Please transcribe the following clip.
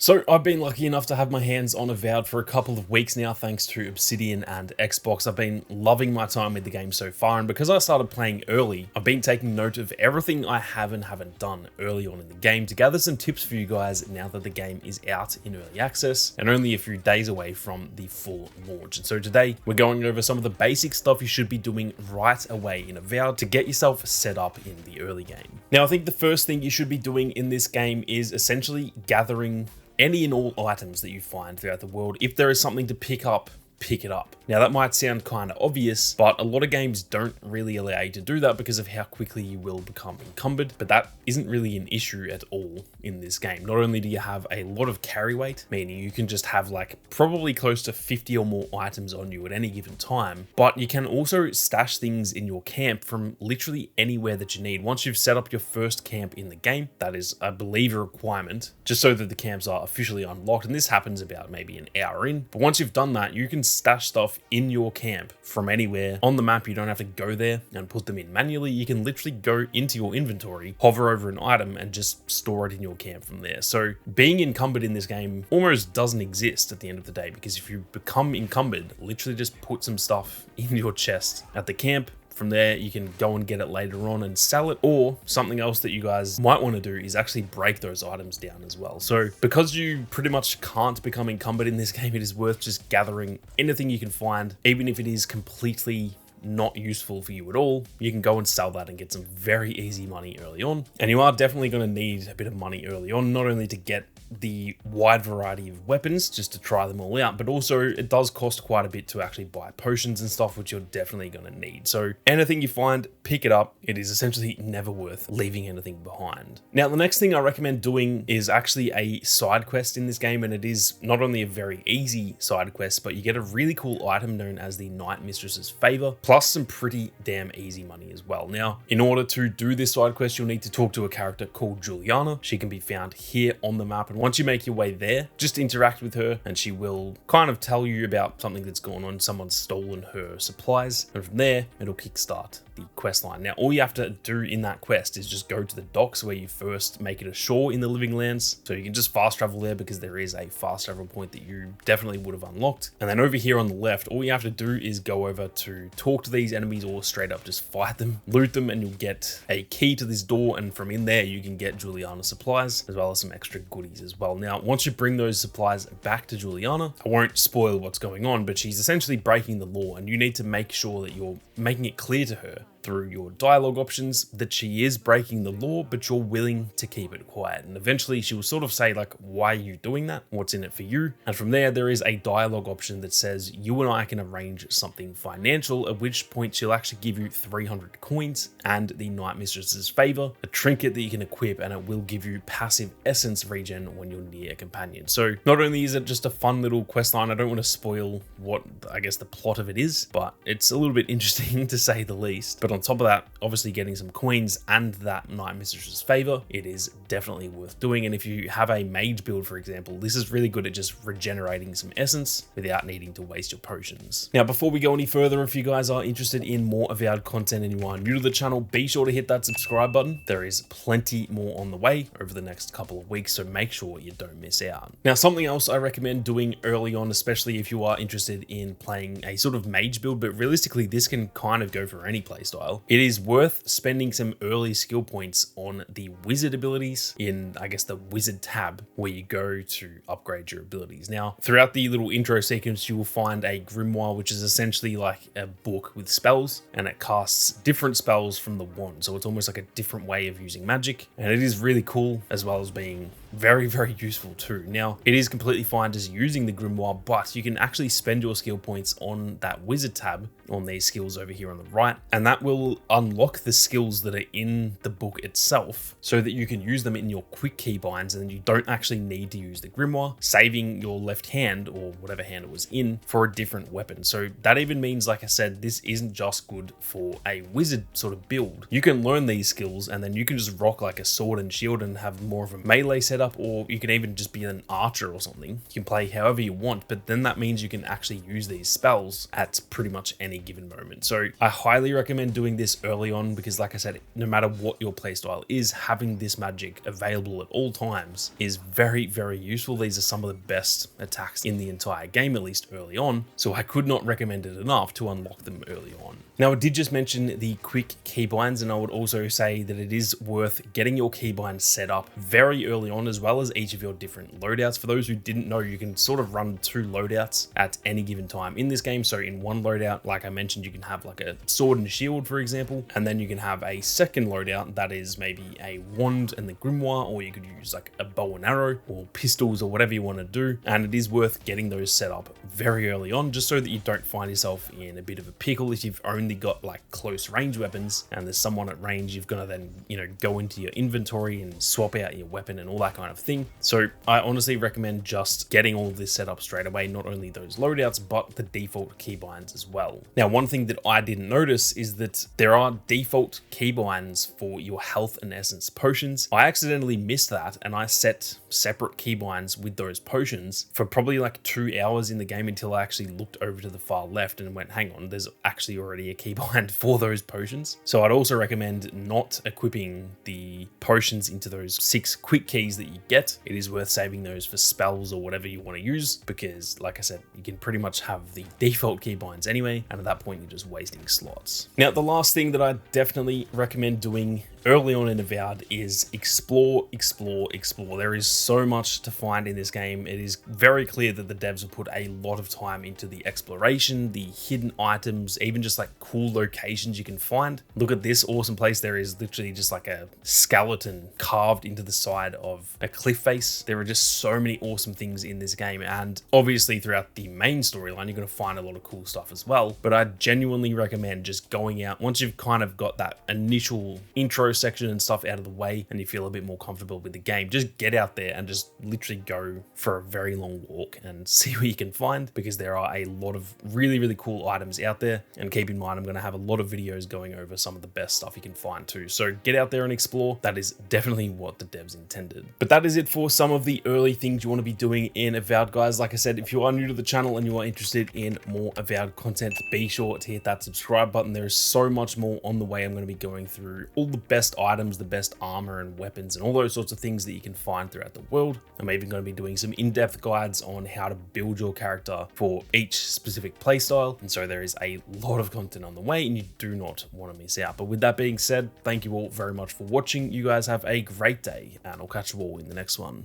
So I've been lucky enough to have my hands on Avowed for a couple of weeks now, thanks to Obsidian and Xbox. I've been loving my time with the game so far, and because I started playing early, I've been taking note of everything I have and haven't done early on in the game to gather some tips for you guys now that the game is out in early access and only a few days away from the full launch. And so today we're going over some of the basic stuff you should be doing right away in Avowed to get yourself set up in the early game. Now, I think the first thing you should be doing in this game is essentially gathering any and all items that you find throughout the world. If there is something to pick up, pick it up. Now that might sound kind of obvious, but a lot of games don't really allow you to do that because of how quickly you will become encumbered, but that isn't really an issue at all in this game. Not only do you have a lot of carry weight, meaning you can just have like probably close to 50 or more items on you at any given time, but you can also stash things in your camp from literally anywhere that you need. Once you've set up your first camp in the game, that is, I believe, a requirement, just so that the camps are officially unlocked, and this happens about maybe an hour in, but once you've done that, you can stash stuff in your camp from anywhere on the map. You don't have to go there and put them in manually. You can literally go into your inventory, hover over an item, and just store it in your camp from there. So being encumbered in this game almost doesn't exist at the end of the day, because if you become encumbered, literally just put some stuff in your chest at the camp. From there, you can go and get it later on and sell it, or something else that you guys might want to do is actually break those items down as well. So because you pretty much can't become encumbered in this game, it is worth just gathering anything you can find, even if it is completely not useful for you at all. You can go and sell that and get some very easy money early on. And you are definitely going to need a bit of money early on, not only to get the wide variety of weapons just to try them all out, but also it does cost quite a bit to actually buy potions and stuff, which you're definitely going to need. So anything you find, pick it up. It is essentially never worth leaving anything behind. Now, the next thing I recommend doing is actually a side quest in this game, and it is not only a very easy side quest, but you get a really cool item known as the Night Mistress's Favor, plus some pretty damn easy money as well. Now, in order to do this side quest, you'll need to talk to a character called Juliana. She can be found here on the map, and once you make your way there, just interact with her and she will kind of tell you about something that's gone on. Someone's stolen her supplies, and from there it'll kickstart the quest line. Now, all you have to do in that quest is just go to the docks where you first make it ashore in the Living Lands. So you can just fast travel there because there is a fast travel point that you definitely would have unlocked. And then over here on the left, all you have to do is go over to talk to these enemies, or straight up just fight them, loot them, and you'll get a key to this door. And from in there, you can get Juliana supplies as well as some extra goodies as well. Now, once you bring those supplies back to Juliana, I won't spoil what's going on, but she's essentially breaking the law, and you need to make sure that you're making it clear to her through your dialogue options that she is breaking the law, but you're willing to keep it quiet. And eventually she will sort of say, like, why are you doing that? What's in it for you? And from there is a dialogue option that says you and I can arrange something financial, at which point she'll actually give you 300 coins and the Night Mistress's Favor, a trinket that you can equip, and it will give you passive essence regen when you're near a companion. So not only is it just a fun little quest line, I don't want to spoil what I guess the plot of it is, but it's a little bit interesting to say the least. But on top of that, obviously getting some coins and that Night Mistress's Favor, it is definitely worth doing. And if you have a mage build, for example, this is really good at just regenerating some essence without needing to waste your potions. Now, before we go any further, if you guys are interested in more Avowed content and you are new to the channel, be sure to hit that subscribe button. There is plenty more on the way over the next couple of weeks, so make sure you don't miss out. Now, something else I recommend doing early on, especially if you are interested in playing a sort of mage build, but realistically this can kind of go for any playstyle, it is worth spending some early skill points on the wizard abilities in, I guess, the wizard tab where you go to upgrade your abilities. Now, throughout the little intro sequence, you will find a grimoire, which is essentially like a book with spells, and it casts different spells from the wand. So it's almost like a different way of using magic, and it is really cool as well as being very, very useful too. Now, it is completely fine just using the grimoire, but you can actually spend your skill points on that wizard tab on these skills over here on the right, and that will unlock the skills that are in the book itself so that you can use them in your quick keybinds, and you don't actually need to use the grimoire, saving your left hand or whatever hand it was in for a different weapon. So that even means, like I said, this isn't just good for a wizard sort of build. You can learn these skills and then you can just rock like a sword and shield and have more of a melee setup, setup, or you can even just be an archer or something. You can play however you want, but then that means you can actually use these spells at pretty much any given moment. So I highly recommend doing this early on, because like I said, no matter what your playstyle is, having this magic available at all times is very, very useful. These are some of the best attacks in the entire game, at least early on. So I could not recommend it enough to unlock them early on. Now, I did just mention the quick keybinds, and I would also say that it is worth getting your keybinds set up very early on, as well as each of your different loadouts. For those who didn't know, you can sort of run 2 loadouts at any given time in this game. So in one loadout, like I mentioned, you can have like a sword and a shield, for example, and then you can have a second loadout that is maybe a wand and the grimoire, or you could use like a bow and arrow or pistols or whatever you want to do. And it is worth getting those set up very early on, just so that you don't find yourself in a bit of a pickle if you've only got like close range weapons and there's someone at range. You've got to then, you know, go into your inventory and swap out your weapon and all that kind of thing. So I honestly recommend just getting all of this set up straight away, not only those loadouts, but the default keybinds as well. Now, one thing that I didn't notice is that there are default keybinds for your health and essence potions. I accidentally missed that, and I set separate keybinds with those potions for probably like 2 hours in the game, until I actually looked over to the far left and went, hang on, there's actually already a keybind for those potions. So I'd also recommend not equipping the potions into those 6 quick keys that you get. It is worth saving those for spells or whatever you want to use, because like I said, you can pretty much have the default keybinds anyway, and at that point you're just wasting slots. Now, the last thing that I definitely recommend doing early on in Avowed is explore, explore, explore. There is so much to find in this game. It is very clear that the devs have put a lot of time into the exploration, the hidden items, even just like cool locations you can find. Look at this awesome place. There is literally just like a skeleton carved into the side of a cliff face. There are just so many awesome things in this game, and obviously throughout the main storyline you're going to find a lot of cool stuff as well. But I genuinely recommend just going out once you've kind of got that initial intro section and stuff out of the way and you feel a bit more comfortable with the game. Just get out there and just literally go for a very long walk and see what you can find, because there are a lot of really, really cool items out there. And keep in mind, I'm going to have a lot of videos going over some of the best stuff you can find too. So get out there and explore. That is definitely what the devs intended. But that is it for some of the early things you want to be doing in Avowed, guys. Like I said, if you are new to the channel and you are interested in more Avowed content, be sure to hit that subscribe button. There is so much more on the way. I'm going to be going through all the best items, the best armor and weapons, and all those sorts of things that you can find throughout the world. I'm even going to be doing some in-depth guides on how to build your character for each specific playstyle. And so there is a lot of content on the way, and you do not want to miss out. But with that being said, thank you all very much for watching. You guys have a great day, and I'll catch you all in the next one.